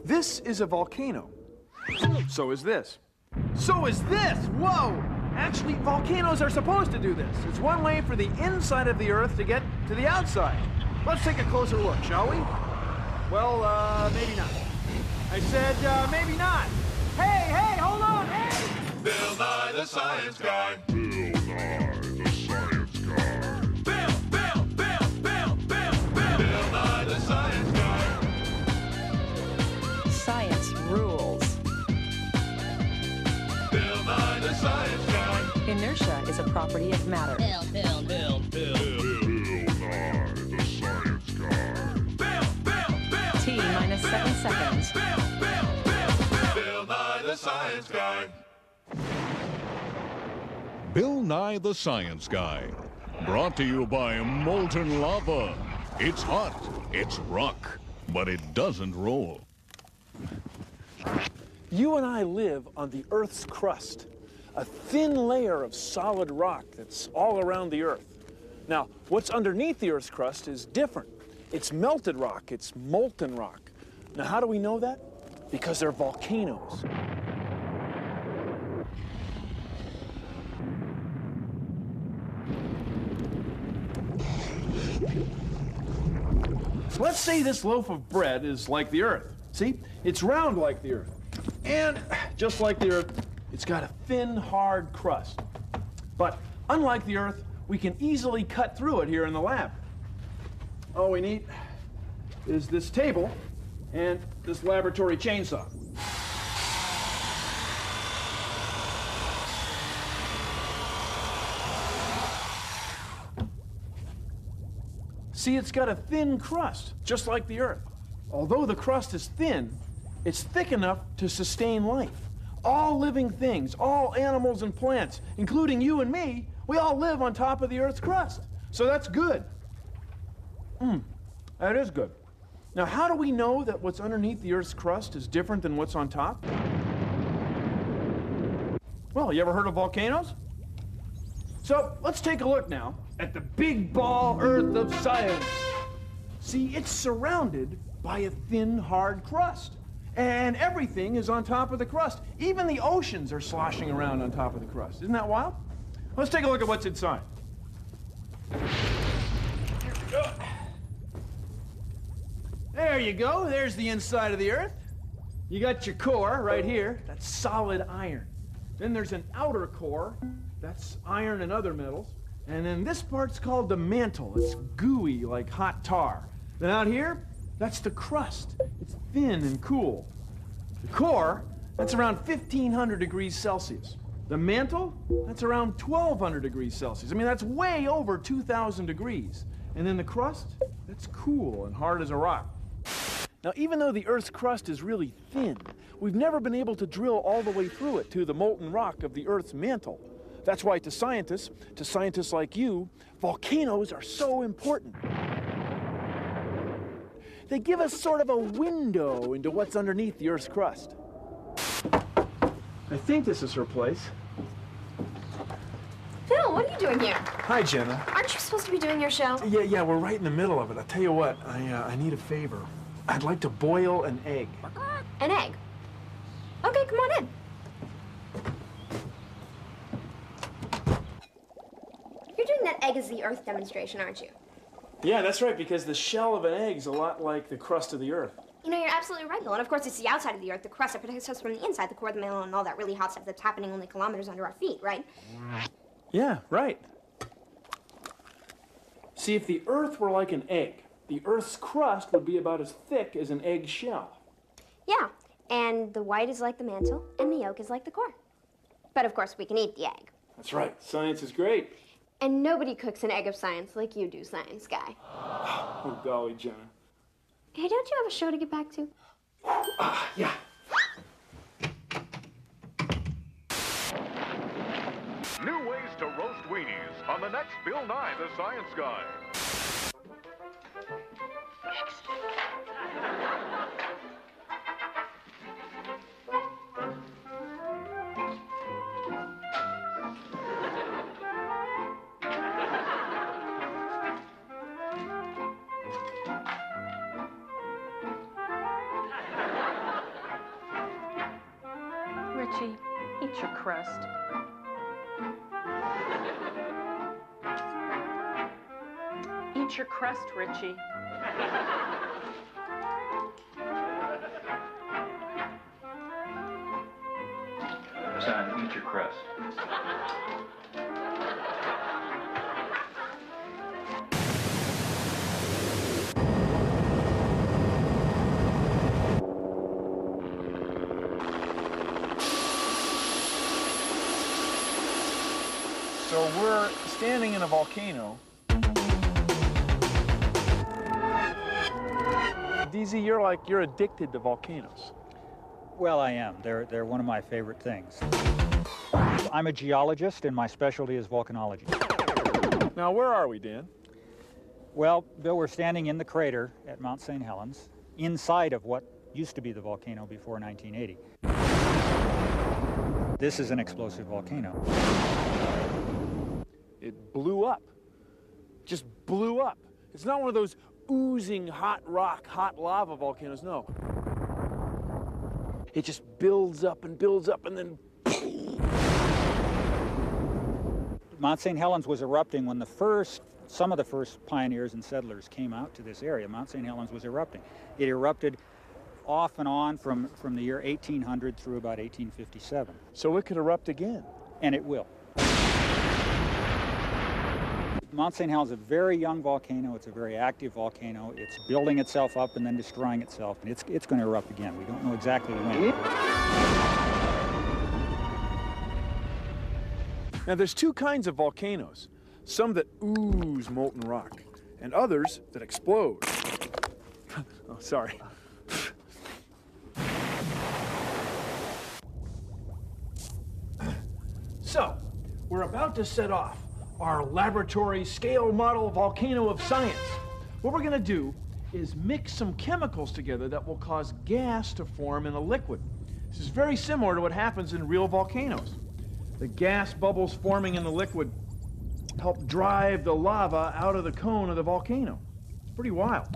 This is a volcano. So is this. So is this! Whoa! Actually, volcanoes are supposed to do this. It's one way for the inside of the Earth to get to the outside. Let's take a closer look, shall we? Well, maybe not. I said, maybe not. Hey, hold on, hey! Bill Nye the Science Guy. Bill Nye the Science Guy. Bill Nye the Science Guy. Science rules. Bill Nye the Science Guy. Inertia is a property of matter. Bill Nye the Science Guy. T minus 7 seconds. Bill Nye the Science Guy. Bill Nye the Science Guy. Brought to you by molten lava. It's hot, it's rock, but it doesn't roll. You and I live on the Earth's crust, a thin layer of solid rock that's all around the Earth. Now, what's underneath the Earth's crust is different. It's melted rock, it's molten rock. Now, how do we know that? Because they're volcanoes. Let's say this loaf of bread is like the Earth. See? It's round like the Earth. And just like the Earth, it's got a thin, hard crust. But unlike the Earth, we can easily cut through it here in the lab. All we need is this table and this laboratory chainsaw. See, it's got a thin crust, just like the Earth. Although the crust is thin, it's thick enough to sustain life. All living things, all animals and plants, including you and me, we all live on top of the Earth's crust. So that's good. That is good. Now, how do we know that what's underneath the Earth's crust is different than what's on top? Well, you ever heard of volcanoes? So let's take a look now at the big ball Earth of science. See, it's surrounded by a thin, hard crust. And everything is on top of the crust. Even the oceans are sloshing around on top of the crust. Isn't that wild? Let's take a look at what's inside. Here we go. There you go. There's the inside of the Earth. You got your core right here. That's solid iron. Then there's an outer core. That's iron and other metals. And then this part's called the mantle. It's gooey like hot tar. Then out here, that's the crust. It's thin and cool. The core, that's around 1,500 degrees Celsius. The mantle, that's around 1,200 degrees Celsius. I mean, that's way over 2,000 degrees. And then the crust, that's cool and hard as a rock. Now, even though the Earth's crust is really thin, we've never been able to drill all the way through it to the molten rock of the Earth's mantle. That's why to scientists like you, volcanoes are so important. They give us sort of a window into what's underneath the Earth's crust. I think this is her place. Phil, what are you doing here? Hi, Jenna. Aren't you supposed to be doing your show? Yeah, we're right in the middle of it. I'll tell you what, I need a favor. I'd like to boil an egg. An egg? Okay, come on in. You're doing that egg is the Earth demonstration, aren't you? Yeah, that's right, because the shell of an egg's a lot like the crust of the Earth. You know, you're absolutely right, Bill. And of course, it's the outside of the Earth, the crust that protects us from the inside, the core, the mantle, and all that really hot stuff that's happening only kilometers under our feet, right? Yeah, right. See, if the Earth were like an egg, the Earth's crust would be about as thick as an egg shell. Yeah, and the white is like the mantle, and the yolk is like the core. But of course, we can eat the egg. That's right. Science is great. And nobody cooks an egg of science like you do, Science Guy. Oh, golly, Jenna. Hey, don't you have a show to get back to? Yeah. New ways to roast weenies on the next Bill Nye the Science Guy. Richie, eat your crust. Eat your crust, Richie. Son, eat your crust. So we're standing in a volcano. DZ, you're addicted to volcanoes. Well, I am. They're one of my favorite things. I'm a geologist, and my specialty is volcanology. Now, where are we, Dan? Well, Bill, we're standing in the crater at Mount St. Helens, inside of what used to be the volcano before 1980. This is an explosive volcano. It blew up. Just blew up. It's not one of those oozing hot rock, hot lava volcanoes, no. It just builds up, and then... Mount St. Helens was erupting when some of the first pioneers and settlers came out to this area. Mount St. Helens was erupting. It erupted off and on from the year 1800 through about 1857. So it could erupt again. And it will. Mount St. Helens is a very young volcano. It's a very active volcano. It's building itself up and then destroying itself, and it's going to erupt again. We don't know exactly when. Now, there's two kinds of volcanoes. Some that ooze molten rock, and others that explode. Oh, sorry. So, we're about to set off our laboratory scale model volcano of science. What we're going to do is mix some chemicals together that will cause gas to form in a liquid. This is very similar to what happens in real volcanoes. The gas bubbles forming in the liquid help drive the lava out of the cone of the volcano. It's pretty wild.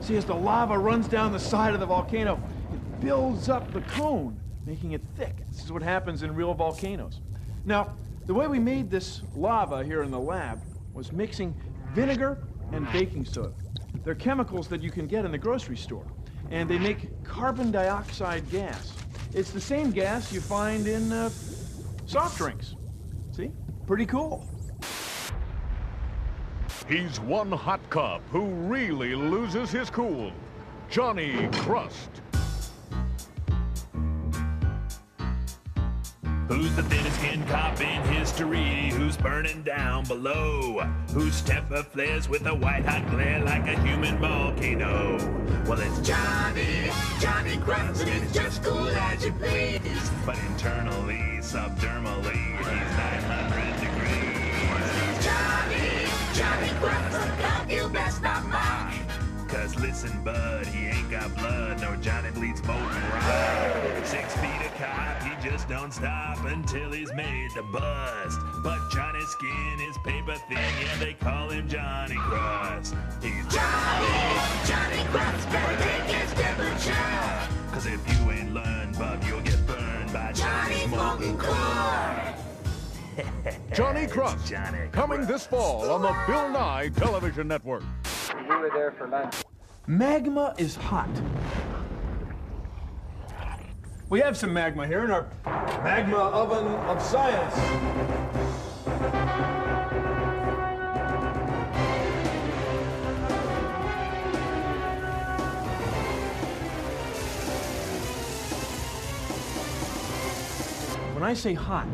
See, as the lava runs down the side of the volcano, it builds up the cone, making it thick. This is what happens in real volcanoes. Now, the way we made this lava here in the lab was mixing vinegar and baking soda. They're chemicals that you can get in the grocery store, and they make carbon dioxide gas. It's the same gas you find in soft drinks. See? Pretty cool. He's one hot cop who really loses his cool. Johnny Crust. Who's the thinnest skinned cop in history? Who's burning down below? Whose temper flares with a white hot glare like a human volcano? Well, it's Johnny Crust, and it's just cool as you please. But internally, subdermally, he's 900 degrees. Johnny Crust, a cop you best not mock. Cause listen, bud, he ain't got blood, nor Johnny bleeds molten rock. 6 feet a cop, he just don't stop until he's made to bust. But Johnny's skin is paper thin, yeah, they call him Johnny Crust. He's Johnny Crust, better take his temperature. Cause if you ain't learned, bub, you'll get burned by Johnny's molten core. Johnny Crust, coming this fall on the Bill Nye Television Network. We were there for lunch. Magma is hot. We have some magma here in our magma oven of science. When I say hot,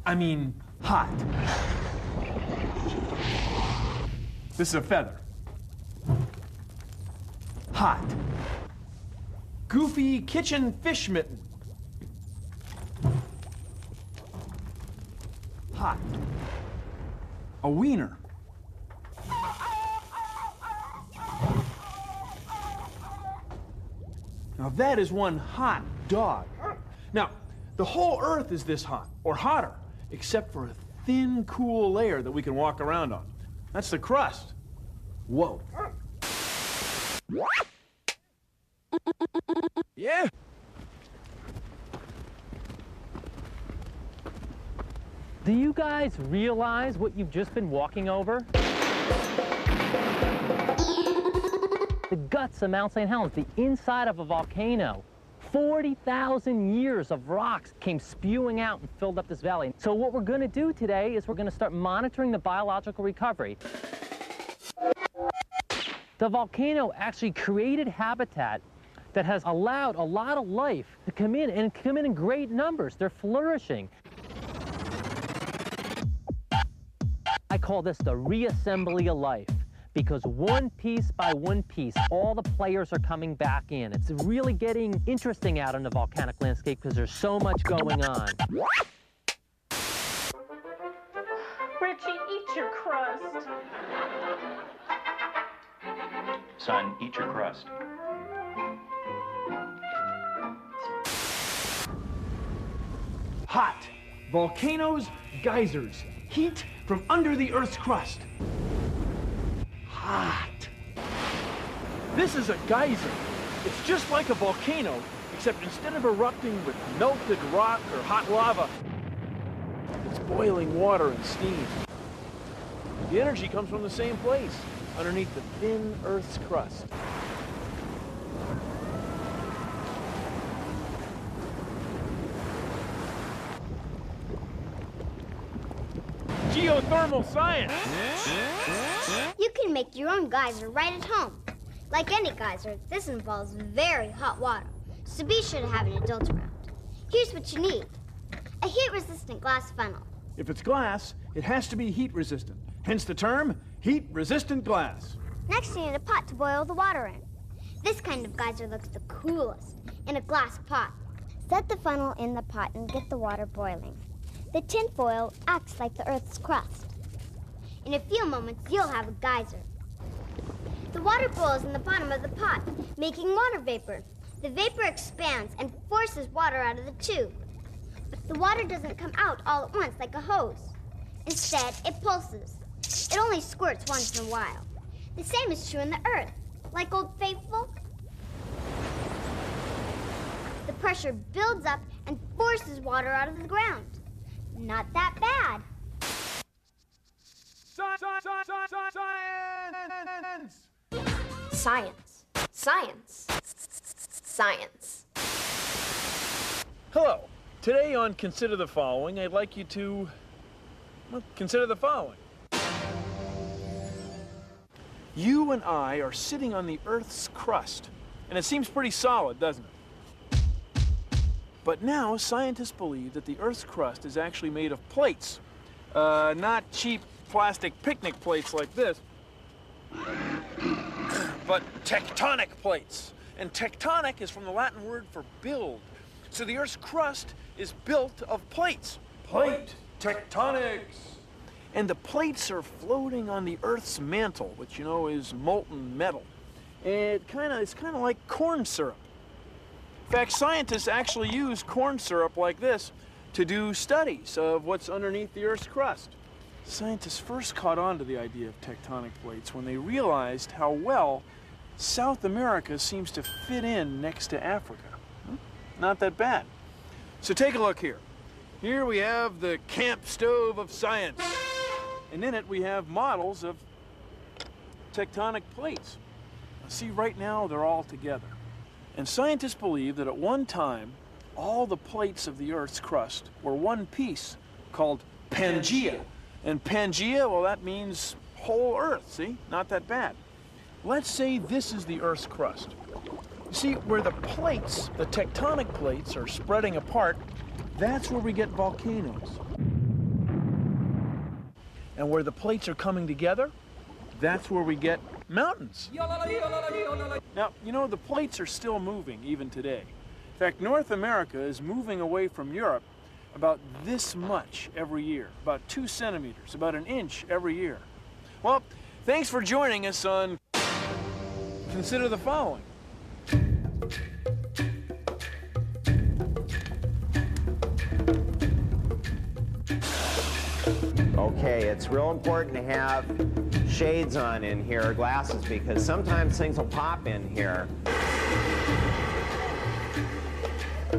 I mean hot. This is a feather. Hot. Goofy kitchen fish mitten. Hot. A wiener. Now that is one hot dog. Now, the whole Earth is this hot, or hotter, except for a thin, cool layer that we can walk around on. That's the crust. Whoa. Yeah, Do you guys realize what you've just been walking over? The guts of Mount St. Helens, the inside of a volcano. 40,000 years of rocks came spewing out and filled up this valley. So what we're going to do today is we're going to start monitoring the biological recovery. The volcano actually created habitat that has allowed a lot of life to come in, and come in great numbers. They're flourishing. I call this the reassembly of life, because one piece by one piece, all the players are coming back in. It's really getting interesting out in the volcanic landscape because there's so much going on. Richie, eat your crust. Son, eat your crust. Hot. Volcanoes, geysers. Heat from under the Earth's crust. Hot. This is a geyser. It's just like a volcano, except instead of erupting with melted rock or hot lava, it's boiling water and steam. The energy comes from the same place, underneath the thin Earth's crust. Geothermal science! You can make your own geyser right at home. Like any geyser, this involves very hot water, so be sure to have an adult around. Here's what you need. A heat-resistant glass funnel. If it's glass, it has to be heat-resistant. Hence the term, heat-resistant glass. Next, you need a pot to boil the water in. This kind of geyser looks the coolest in a glass pot. Set the funnel in the pot and get the water boiling. The tin foil acts like the Earth's crust. In a few moments, you'll have a geyser. The water boils in the bottom of the pot, making water vapor. The vapor expands and forces water out of the tube. But the water doesn't come out all at once like a hose. Instead, it pulses. It only squirts once in a while. The same is true in the Earth. Like Old Faithful, the pressure builds up and forces water out of the ground. Not that bad. Science! Science. Science. Hello. Today on Consider the Following, I'd like you to, well, consider the following. You and I are sitting on the Earth's crust, and it seems pretty solid, doesn't it? But now scientists believe that the Earth's crust is actually made of plates. Not cheap plastic picnic plates like this, but tectonic plates. And tectonic is from the Latin word for build. So the Earth's crust is built of plates. Plate tectonics. And the plates are floating on the Earth's mantle, which you know is molten metal. It's kind of like corn syrup. In fact, scientists actually use corn syrup like this to do studies of what's underneath the Earth's crust. Scientists first caught on to the idea of tectonic plates when they realized how well South America seems to fit in next to Africa. Not that bad. So take a look here. Here we have the camp stove of science. And in it we have models of tectonic plates. See, right now they're all together. And scientists believe that at one time, all the plates of the Earth's crust were one piece called Pangea. And Pangea, well, that means whole Earth, see? Not that bad. Let's say this is the Earth's crust. You see, where the plates, the tectonic plates, are spreading apart, that's where we get volcanoes. And where the plates are coming together, that's where we get mountains. Now, you know, the plates are still moving even today. In fact, North America is moving away from Europe about this much every year, about 2 centimeters, about 1 inch every year. Well, thanks for joining us on Consider the Following. Okay, it's real important to have shades on in here, glasses, because sometimes things will pop in here.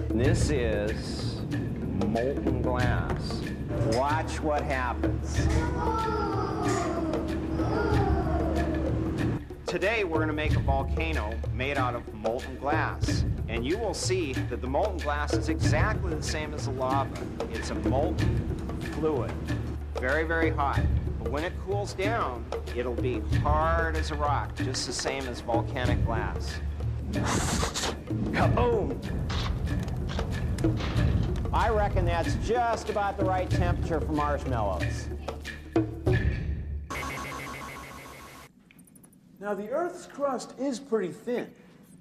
This is molten glass. Watch what happens. Today we're going to make a volcano made out of molten glass. And you will see that the molten glass is exactly the same as the lava. It's a molten fluid. Very, very hot. But when it cools down, it'll be hard as a rock, just the same as volcanic glass. Kaboom! I reckon that's just about the right temperature for marshmallows. Now, the Earth's crust is pretty thin,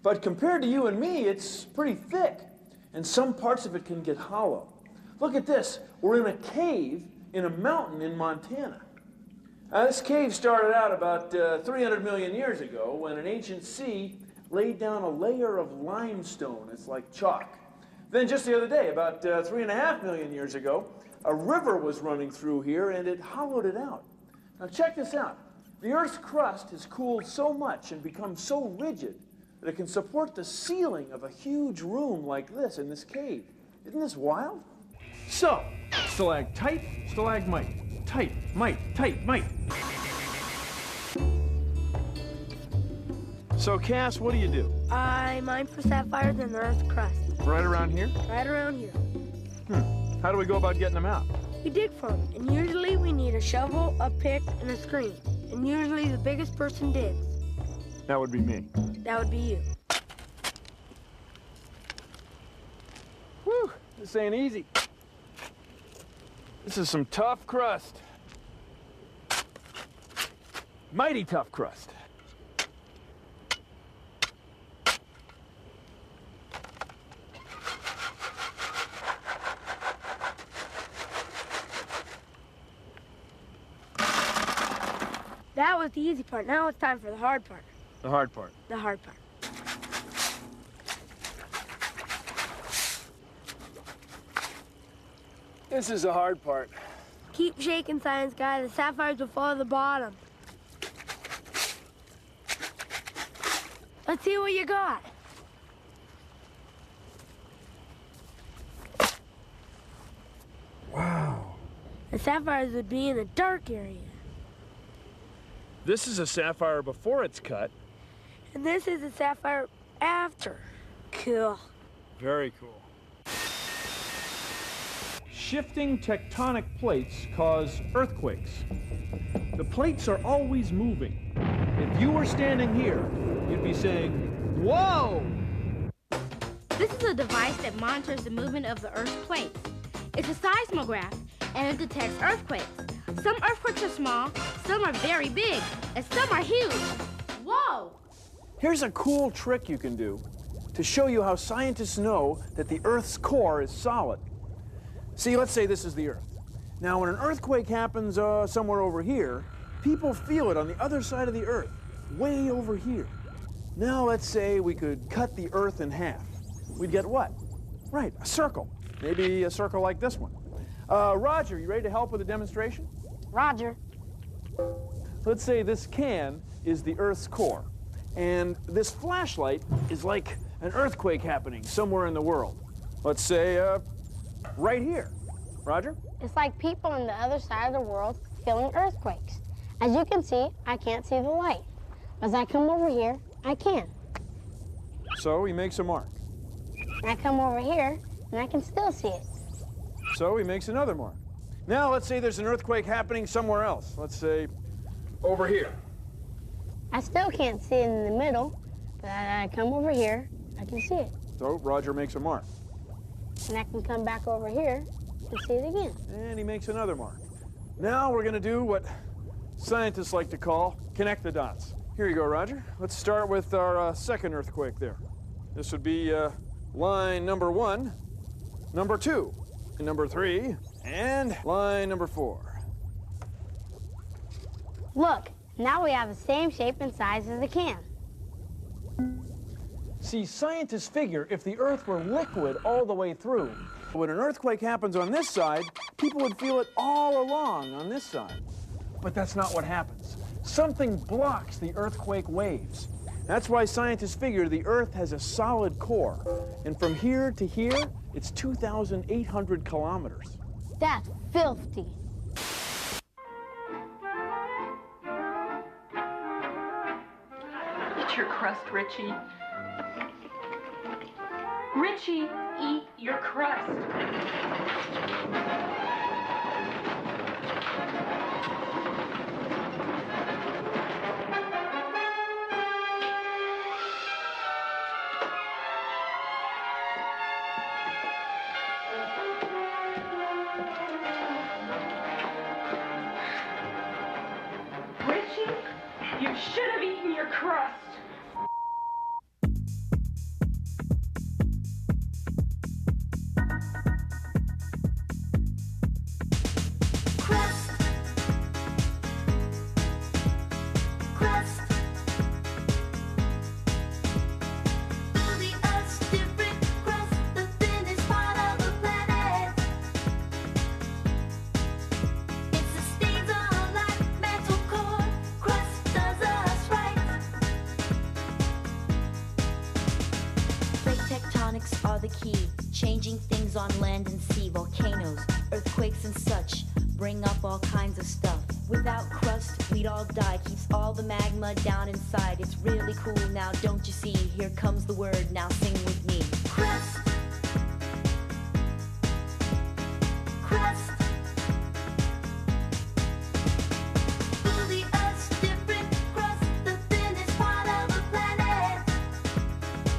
but compared to you and me, it's pretty thick, and some parts of it can get hollow. Look at this. We're in a cave in a mountain in Montana. This cave started out about 300 million years ago when an ancient sea laid down a layer of limestone. It's like chalk. Then just the other day, about 3.5 million years ago, a river was running through here and it hollowed it out. Now check this out. The Earth's crust has cooled so much and become so rigid that it can support the ceiling of a huge room like this in this cave. Isn't this wild? So, stalactite, stalagmite, tight, mite, tight, mite. So, Cass, what do? I mine for sapphires in the Earth's crust. Right around here? Right around here. How do we go about getting them out? We dig for them, and usually we need a shovel, a pick, and a screen. And usually the biggest person digs. That would be me. That would be you. Whew, this ain't easy. This is some tough crust. Mighty tough crust. That was the easy part. Now it's time for the hard part. The hard part. The hard part. This is the hard part. Keep shaking, science guy. The sapphires will fall to the bottom. Let's see what you got. Wow. The sapphires would be in a dark area. This is a sapphire before it's cut. And this is a sapphire after. Cool. Very cool. Shifting tectonic plates cause earthquakes. The plates are always moving. If you were standing here, you'd be saying, "Whoa!" This is a device that monitors the movement of the Earth's plates. It's a seismograph, and it detects earthquakes. Some earthquakes are small, some are very big, and some are huge. Whoa! Here's a cool trick you can do to show you how scientists know that the Earth's core is solid. See, let's say this is the Earth. Now, when an earthquake happens somewhere over here, people feel it on the other side of the Earth, way over here. Now, let's say we could cut the Earth in half. We'd get what? Right, a circle. Maybe a circle like this one. Roger, you ready to help with the demonstration? Roger. Let's say this can is the Earth's core, and this flashlight is like an earthquake happening somewhere in the world. Let's say right here. Roger? It's like people on the other side of the world feeling earthquakes. As you can see, I can't see the light. As I come over here, I can. So he makes a mark. And I come over here, and I can still see it. So he makes another mark. Now let's say there's an earthquake happening somewhere else. Let's say over here. I still can't see it in the middle, but I come over here, I can see it. So Roger makes a mark. And I can come back over here and see it again. And he makes another mark. Now we're going to do what scientists like to call connect the dots. Here you go, Roger. Let's start with our second earthquake there. This would be line number 1, number 2, and number 3, and line number 4. Look, now we have the same shape and size as the can. See, scientists figure if the Earth were liquid all the way through, when an earthquake happens on this side, people would feel it all along on this side. But that's not what happens. Something blocks the earthquake waves. That's why scientists figure the Earth has a solid core. And from here to here, it's 2,800 kilometers. That's filthy. Eat your crust, Richie. Richie, eat your crust. Richie, you should have eaten your crust. Tectonics are the key, changing things on land and sea. Volcanoes, earthquakes and such bring up all kinds of stuff. Without crust, we'd all die. Keeps all the magma down inside. It's really cool now, don't you see? Here comes the word, now sing with me. Crust. Crust. Through the Earth's different crust, the thinnest part of the planet.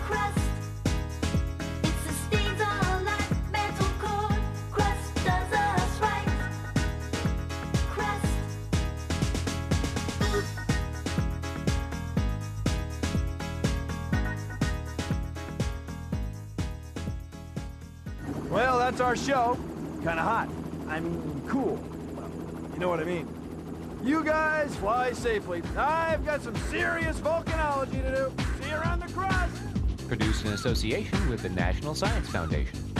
Crust. It sustains our life, mental core. Crust does us right. Crust. Well, that's our show. Kinda hot. I mean, cool. Well, you know what I mean. You guys fly safely. I've got some serious volcanology to do. See you around the crust. Produced in association with the National Science Foundation.